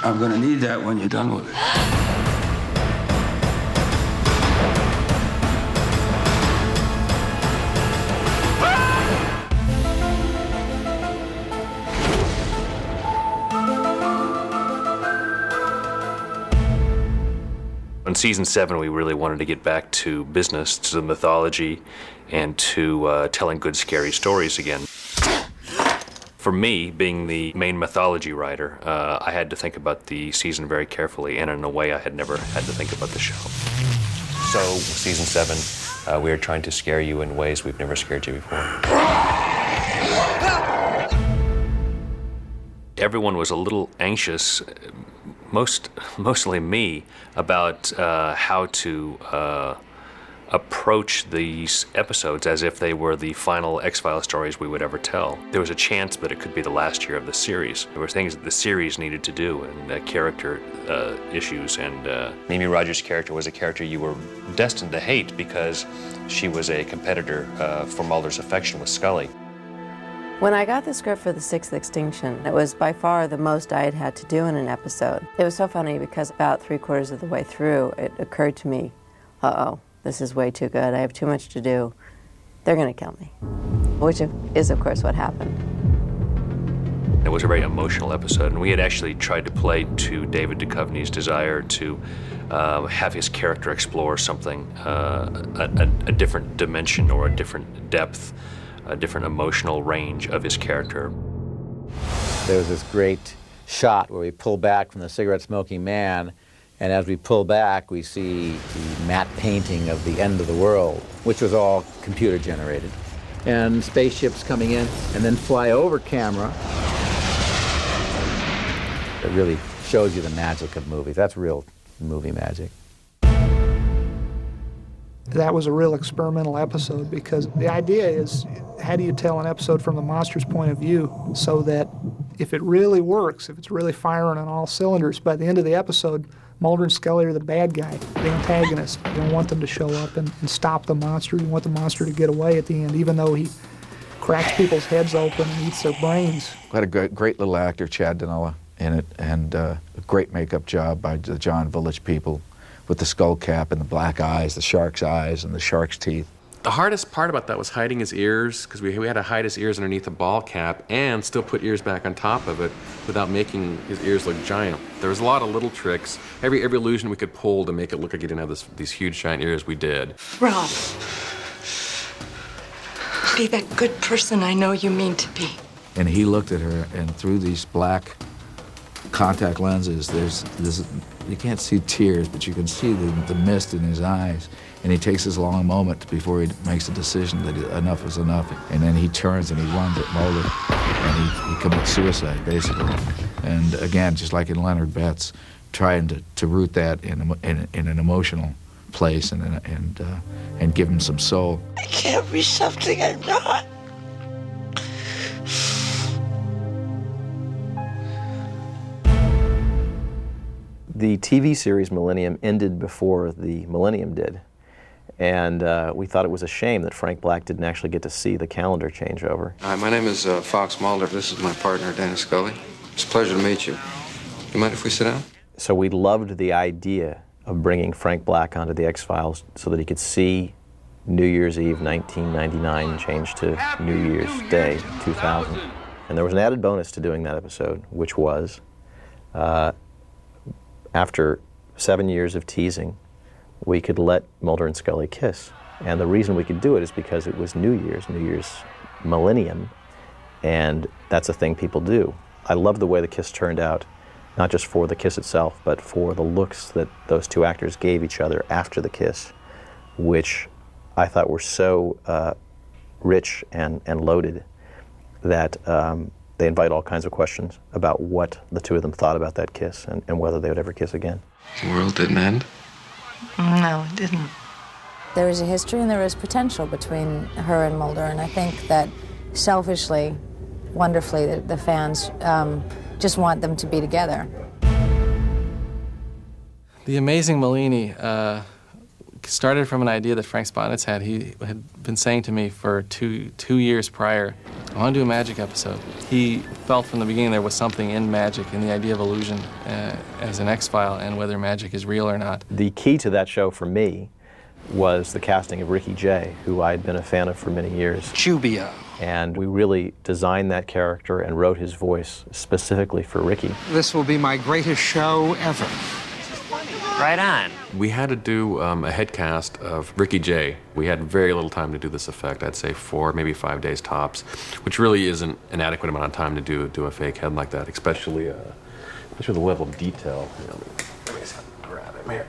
I'm gonna need that when you're done with it. In season 7, we really wanted to get back to business, to the mythology, and to telling good, scary stories again. For me, being the main mythology writer, I had to think about the season very carefully, and in a way I had never had to think about the show. So, season 7, we are trying to scare you in ways we've never scared you before. Everyone was a little anxious, mostly me, about how to approach these episodes as if they were the final X-Files stories we would ever tell. There was a chance that it could be the last year of the series. There were things that the series needed to do, and character issues, and Mimi Rogers' character was a character you were destined to hate because she was a competitor for Mulder's affection with Scully. When I got the script for the 6th Extinction, it was by far the most I had had to do in an episode. It was so funny because about 3/4 of the way through, it occurred to me, uh-oh, this is way too good. I have too much to do. They're going to kill me, which is, of course, what happened. It was a very emotional episode, and we had actually tried to play to David Duchovny's desire to have his character explore something, a different dimension or a different depth, a different emotional range of his character. There was this great shot where we pull back from the cigarette-smoking man, and as we pull back, we see the matte painting of the end of the world, which was all computer-generated. And spaceships coming in, and then fly over camera. It really shows you the magic of movies. That's real movie magic. That was a real experimental episode because the idea is, how do you tell an episode from the monster's point of view so that if it really works, if it's really firing on all cylinders, by the end of the episode, Mulder and Scully are the bad guy, the antagonist. You don't want them to show up and stop the monster. You want the monster to get away at the end, even though he cracks people's heads open and eats their brains. We had a great little actor, Chad Dinella, in it, and a great makeup job by the John Village people with the skull cap and the black eyes, the shark's eyes and the shark's teeth. The hardest part about that was hiding his ears, because we had to hide his ears underneath a ball cap and still put ears back on top of it without making his ears look giant. There was a lot of little tricks. Every illusion we could pull to make it look like he didn't have these huge giant ears, we did. Rob, be that good person I know you mean to be. And he looked at her, and through these black contact lenses, you can't see tears, but you can see the mist in his eyes. And he takes this long moment before he makes a decision that enough is enough. And then he turns and he runs at Mulder, and he commits suicide, basically. And again, just like in Leonard Betts, trying to root that in an emotional place and give him some soul. I can't be something I'm not. The TV series Millennium ended before the Millennium did. And we thought it was a shame that Frank Black didn't actually get to see the calendar changeover. Hi, my name is Fox Mulder. This is my partner, Dennis Scully. It's a pleasure to meet you. You mind if we sit down? So we loved the idea of bringing Frank Black onto the X-Files so that he could see New Year's Eve 1999 change to New Year's Day 2000. And there was an added bonus to doing that episode, which was after 7 years of teasing, we could let Mulder and Scully kiss. And the reason we could do it is because it was New Year's Millennium, and that's a thing people do. I love the way the kiss turned out, not just for the kiss itself, but for the looks that those two actors gave each other after the kiss, which I thought were so rich and loaded that they invite all kinds of questions about what the two of them thought about that kiss and whether they would ever kiss again. The world didn't end? No, it didn't. There is a history and there is potential between her and Mulder, and I think that selfishly, wonderfully, the fans just want them to be together. The Amazing Maleeni started from an idea that Frank Spotnitz had. He had been saying to me for two years prior, I want to do a magic episode. He felt from the beginning there was something in magic and the idea of illusion as an X-File and whether magic is real or not. The key to that show for me was the casting of Ricky Jay, who I had been a fan of for many years. Chubia. And we really designed that character and wrote his voice specifically for Ricky. This will be my greatest show ever. Right on. We had to do a head cast of Ricky Jay. We had very little time to do this effect. I'd say 4, maybe 5 days tops, which really isn't an adequate amount of time to do a fake head like that, especially the level of detail. Let me just grab him here.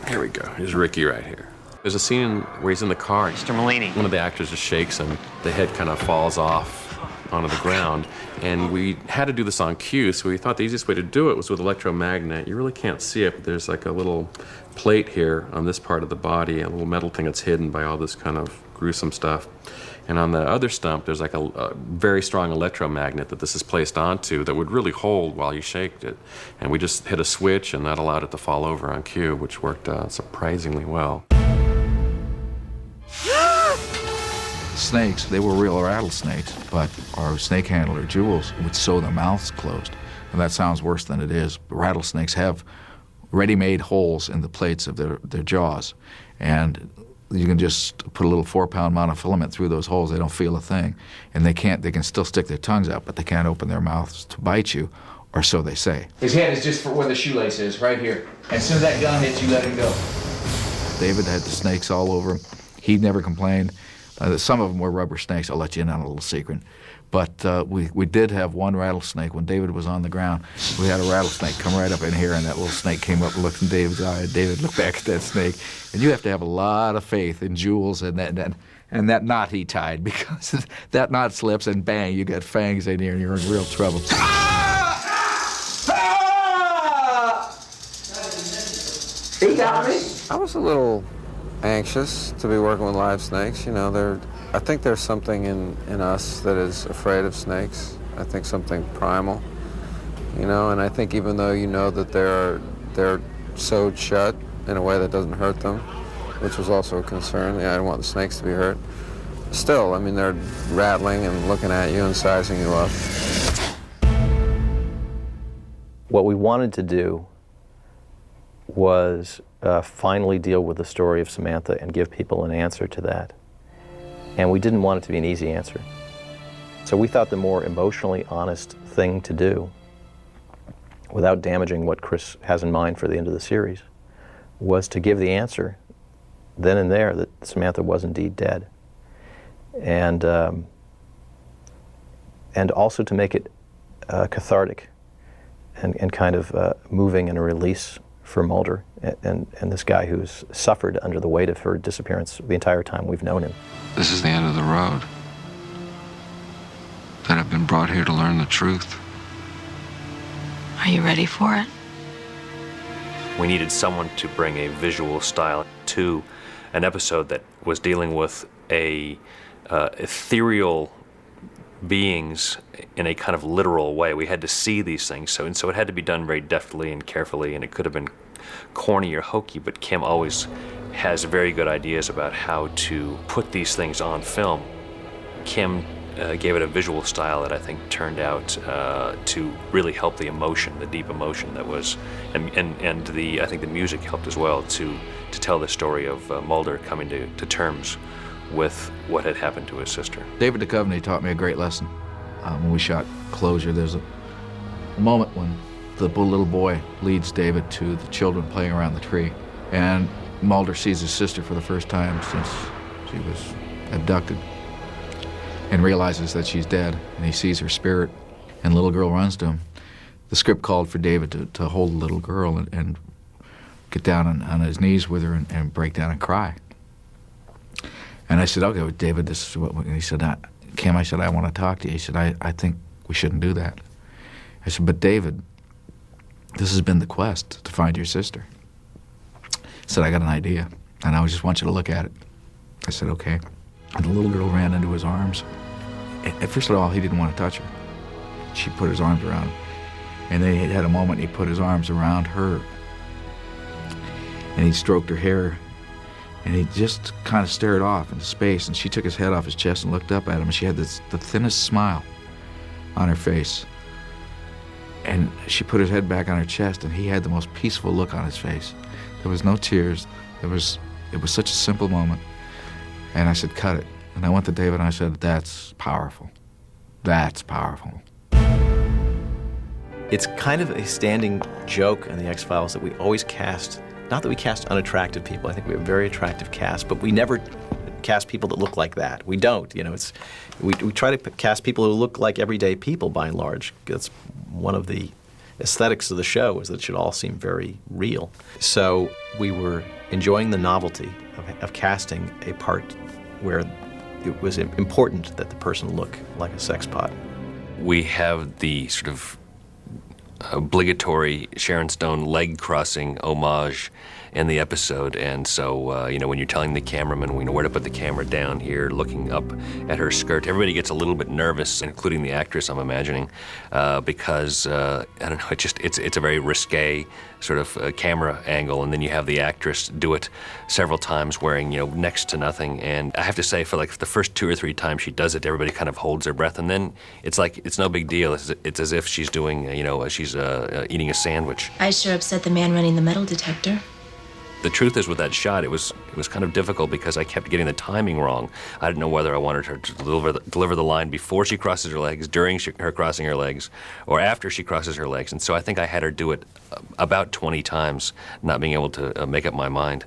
Here we go. Here's Ricky right here. There's a scene where he's in the car. Mr. Maleeni. One of the actors just shakes him. The head kind of falls off onto the ground. And we had to do this on cue, so we thought the easiest way to do it was with electromagnet. You really can't see it, but there's like a little plate here on this part of the body, a little metal thing that's hidden by all this kind of gruesome stuff. And on the other stump, there's like a very strong electromagnet that this is placed onto that would really hold while you shaked it. And we just hit a switch, and that allowed it to fall over on cue, which worked surprisingly well. Snakes, they were real rattlesnakes, but our snake handler, Jules, would sew their mouths closed. And that sounds worse than it is. Rattlesnakes have ready-made holes in the plates of their jaws. And you can just put a little 4-pound monofilament through those holes. They don't feel a thing. And they can still stick their tongues out, but they can't open their mouths to bite you, or so they say. His hand is just for where the shoelace is, right here. As soon as that gun hits you, let him go. David had the snakes all over him. He never complained. Some of them were rubber snakes. I'll let you in on a little secret. But we did have one rattlesnake. When David was on the ground, we had a rattlesnake come right up in here, and that little snake came up and looked in David's eye. David looked back at that snake. And you have to have a lot of faith in Jules and that knot he tied, because that knot slips and bang, you got fangs in here and you're in real trouble. He got me. I was a little anxious to be working with live snakes. You know, I think there's something in us that is afraid of snakes. I think something primal, you know, and I think even though you know that they're sewed shut in a way that doesn't hurt them, which was also a concern. Yeah, I didn't want the snakes to be hurt. Still, I mean, they're rattling and looking at you and sizing you up. What we wanted to do was finally deal with the story of Samantha and give people an answer to that. And we didn't want it to be an easy answer. So we thought the more emotionally honest thing to do, without damaging what Chris has in mind for the end of the series, was to give the answer then and there that Samantha was indeed dead. And also to make it cathartic and kind of moving and a release for Mulder and this guy who's suffered under the weight of her disappearance the entire time we've known him. This is the end of the road. That I've been brought here to learn the truth. Are you ready for it? We needed someone to bring a visual style to an episode that was dealing with ethereal beings in a kind of literal way. We had to see these things, so it had to be done very deftly and carefully, and it could have been corny or hokey, but Kim always has very good ideas about how to put these things on film. Kim gave it a visual style that I think turned out to really help the emotion, the deep emotion that was, and I think the music helped as well to tell the story of Mulder coming to terms with what had happened to his sister. David Duchovny taught me a great lesson. When we shot Closure, there's a moment when the little boy leads David to the children playing around the tree, and Mulder sees his sister for the first time since she was abducted and realizes that she's dead, and he sees her spirit, and the little girl runs to him. The script called for David to hold the little girl and get down on his knees with her and break down and cry. And I said, okay, well, David, this is what he said, Kim, I said, I want to talk to you. He said, I think we shouldn't do that. I said, but David, this has been the quest to find your sister. He said, I got an idea, and I just want you to look at it. I said, okay. And the little girl ran into his arms. At first of all, he didn't want to touch her. She put his arms around him. And then he had a moment, he put his arms around her. And he stroked her hair. And he just kind of stared off into space, and she took his head off his chest and looked up at him, and she had the thinnest smile on her face. And she put his head back on her chest, and he had the most peaceful look on his face. There was no tears. It was such a simple moment. And I said, cut it. And I went to David and I said, that's powerful. That's powerful. It's kind of a standing joke in the X-Files that we always cast, not that we cast unattractive people, I think we have a very attractive cast, but we never cast people that look like that. We don't, you know, we try to cast people who look like everyday people by and large. That's one of the aesthetics of the show, is that it should all seem very real. So we were enjoying the novelty of casting a part where it was important that the person look like a sex pot. We have the sort of obligatory Sharon Stone leg crossing homage in the episode, and so you know, when you're telling the cameraman, we know where to put the camera down here, looking up at her skirt, everybody gets a little bit nervous, including the actress, I'm imagining, because I don't know, it's a very risque sort of camera angle, and then you have the actress do it several times wearing, you know, next to nothing. And I have to say, for like the first 2 or 3 times she does it, everybody kind of holds their breath, and then it's like it's no big deal. It's as if she's doing, you know, she's eating a sandwich. I sure upset the man running the metal detector. The truth is, with that shot, it was kind of difficult because I kept getting the timing wrong. I didn't know whether I wanted her to deliver the line before she crosses her legs, during her crossing her legs, or after she crosses her legs. And so I think I had her do it about 20 times, not being able to make up my mind.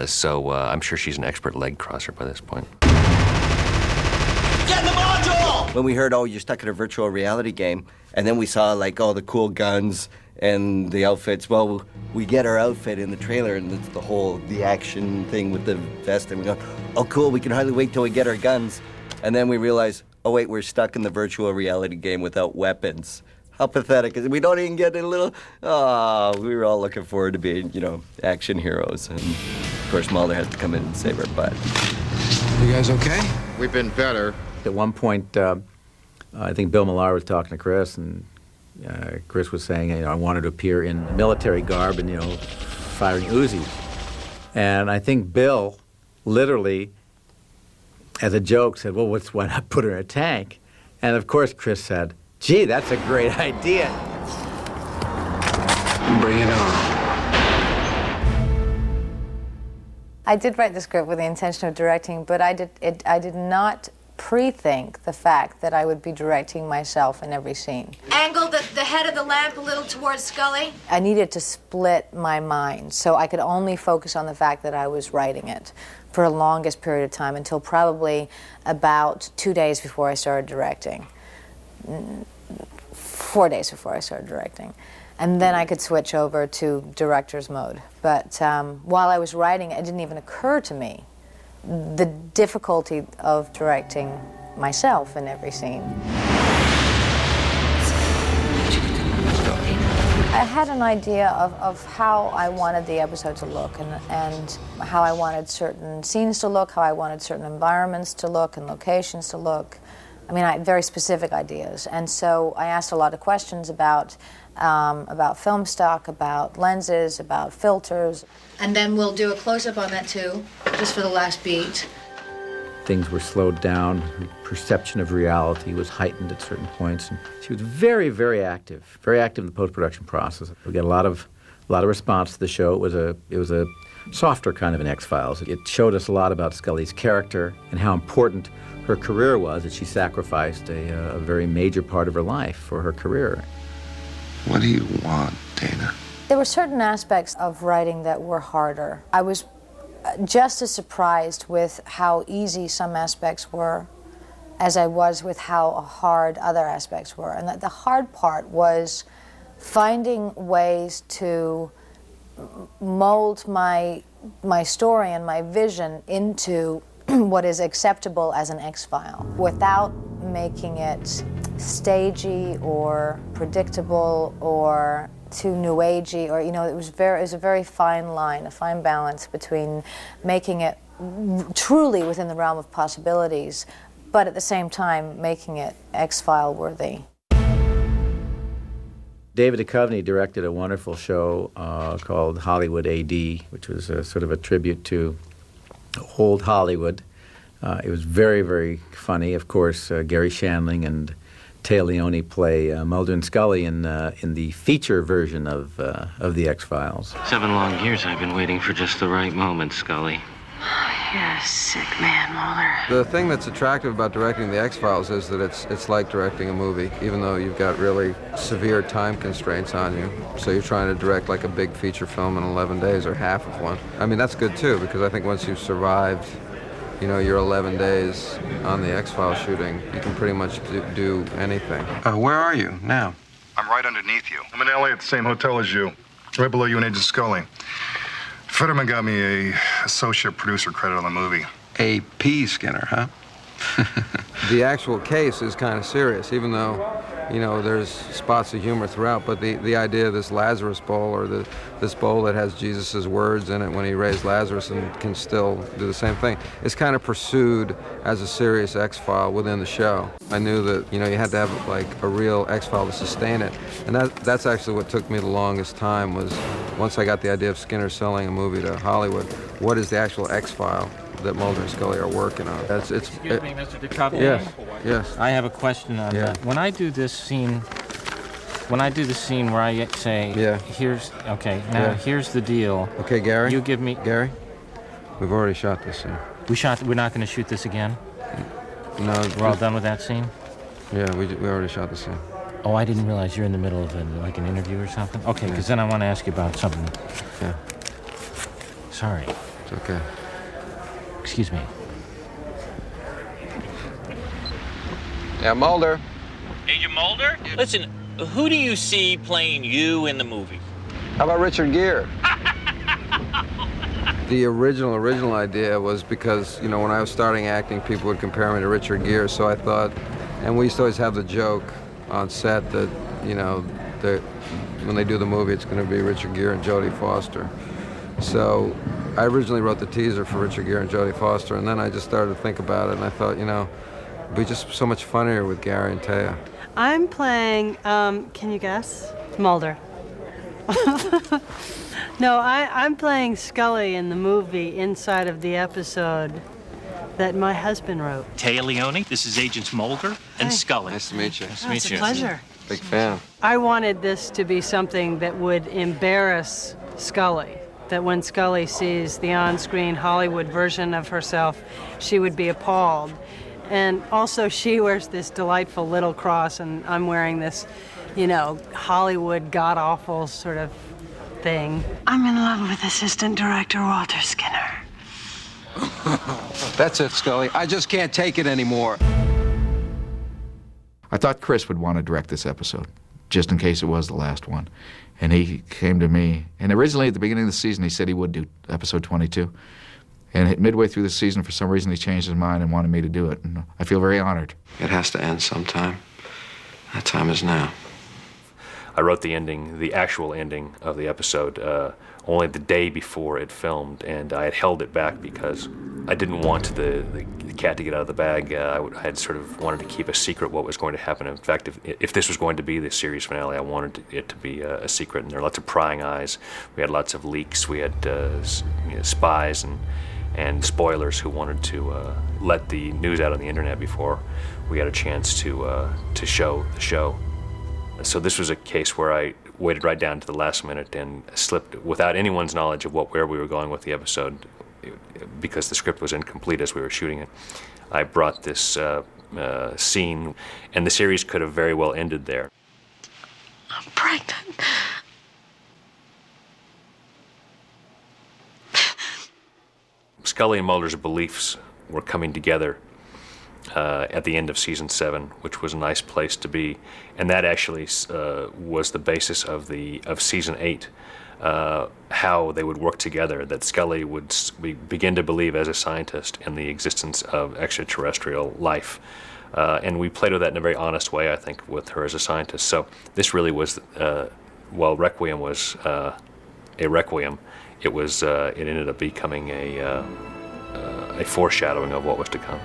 So I'm sure she's an expert leg crosser by this point. Get the module! When we heard, oh, you're stuck in a virtual reality game, and then we saw, like, all the cool guns and the outfits. Well, we get our outfit in the trailer, and it's the action thing with the vest, and we go, oh, cool, we can hardly wait till we get our guns. And then we realize, oh, wait, we're stuck in the virtual reality game without weapons. How pathetic is it? We don't even get a little, we were all looking forward to being, you know, action heroes. And, of course, Mulder had to come in and save our butt. You guys okay? We've been better. At one point, I think Bill Millar was talking to Chris, and Chris was saying, you know, I wanted to appear in military garb and, you know, firing Uzis. And I think Bill literally, as a joke, said, well, why not put her in a tank? And of course, Chris said, gee, that's a great idea. Bring it on. I did write the script with the intention of directing, but I did not pre-think the fact that I would be directing myself in every scene. Angle the head of the lamp a little towards Scully. I needed to split my mind, so I could only focus on the fact that I was writing it for the longest period of time, until probably about 2 days before I started directing. 4 days before I started directing. And then I could switch over to director's mode. But while I was writing, it didn't even occur to me the difficulty of directing myself in every scene. I had an idea of how I wanted the episode to look, and how I wanted certain scenes to look, how I wanted certain environments to look and locations to look. I mean, I had very specific ideas, and so I asked a lot of questions about film stock, about lenses, about filters. And then we'll do a close-up on that too, just for the last beat. Things were slowed down. Her perception of reality was heightened at certain points. And she was very, very active in the post-production process. We got a lot of response to the show. It was a softer kind of an X-Files. It showed us a lot about Scully's character and how important her career was, that she sacrificed a very major part of her life for her career. What do you want, Dana? There were certain aspects of writing that were harder. I was just as surprised with how easy some aspects were as I was with how hard other aspects were. And the hard part was finding ways to mold my story and my vision into what is acceptable as an X-File without making it stagey or predictable or too new agey, or, you know, it was a very fine line, a fine balance between making it truly within the realm of possibilities, but at the same time making it X-File worthy. David Duchovny directed a wonderful show called Hollywood AD, which was sort of a tribute to old Hollywood. It was very, very funny. Of course, Gary Shandling and Téa Leoni play Mulder and Scully in the feature version of the X-Files. 7 long years I've been waiting for just the right moment, Scully. You're a sick man, Mulder. The thing that's attractive about directing the X-Files is that it's like directing a movie, even though you've got really severe time constraints on you. So you're trying to direct like a big feature film in 11 days or half of one. I mean, that's good too, because I think once you've survived, you know, your 11 days on the X-Files shooting, you can pretty much do anything. Where are you now? I'm right underneath you. I'm in LA at the same hotel as you, right below you and Agent Scully. Fetterman got me a associate producer credit on the movie. AP Skinner, huh? The actual case is kind of serious, even though, you know, there's spots of humor throughout, but the idea of this Lazarus bowl, or this bowl that has Jesus' words in it when he raised Lazarus and can still do the same thing, is kind of pursued as a serious X-File within the show. I knew that, you know, you had to have like a real X-File to sustain it, and that's actually what took me the longest time, was once I got the idea of Skinner selling a movie to Hollywood, what is the actual X-File that Mulder and Scully are working on? Excuse me, Mr. DiCaprio. Yes. I have a question on that. When I do this scene, where I say, here's the deal. Okay, Gary. You give me. Gary, we've already shot this scene. We're not going to shoot this again? No. We're all done with that scene? Yeah, we already shot the scene. Oh, I didn't realize you're in the middle of an interview or something? Okay, because then I want to ask you about something. Yeah. Sorry. It's okay. Excuse me. Yeah, Mulder. Agent Mulder? Listen, who do you see playing you in the movie? How about Richard Gere? The original idea was because, you know, when I was starting acting, people would compare me to Richard Gere, so I thought, and we used to always have the joke on set that, you know, that when they do the movie, it's going to be Richard Gere and Jodie Foster. So I originally wrote the teaser for Richard Gere and Jodie Foster, and then I just started to think about it, and I thought, you know, it'd be just so much funnier with Gary and Téa. I'm playing, can you guess? Mulder. No, I'm playing Scully in the movie inside of the episode that my husband wrote. Téa Leoni, this is Agents Mulder and Scully. Nice to meet you. Nice to meet you. It's a pleasure. Big fan. I wanted this to be something that would embarrass Scully. That when Scully sees the on-screen Hollywood version of herself, she would be appalled. And also she wears this delightful little cross, and I'm wearing this, you know, Hollywood god-awful sort of thing. I'm in love with Assistant Director Walter Skinner. That's it, Scully. I just can't take it anymore. I thought Chris would want to direct this episode, just in case it was the last one. And he came to me, and originally at the beginning of the season he said he would do episode 22. And midway through the season, for some reason, he changed his mind and wanted me to do it. And I feel very honored. It has to end sometime. That time is now. I wrote the ending, the actual ending of the episode, only the day before it filmed, and I had held it back because I didn't want the cat to get out of the bag. I had sort of wanted to keep a secret what was going to happen. In fact, if this was going to be the series finale, I wanted it to be a secret, and there were lots of prying eyes. We had lots of leaks. We had spies and spoilers who wanted to let the news out on the internet before we had a chance to show the show. So this was a case where I waited right down to the last minute and slipped without anyone's knowledge of where we were going with the episode, because the script was incomplete as we were shooting it. I brought this scene, and the series could have very well ended there. I'm pregnant. Scully and Mulder's beliefs were coming together at the end of season 7, which was a nice place to be, and that actually was the basis of season 8. How they would work together, that Scully would begin to believe as a scientist in the existence of extraterrestrial life. And we played with that in a very honest way, I think, with her as a scientist. So this really was, while Requiem was a requiem, it ended up becoming a foreshadowing of what was to come.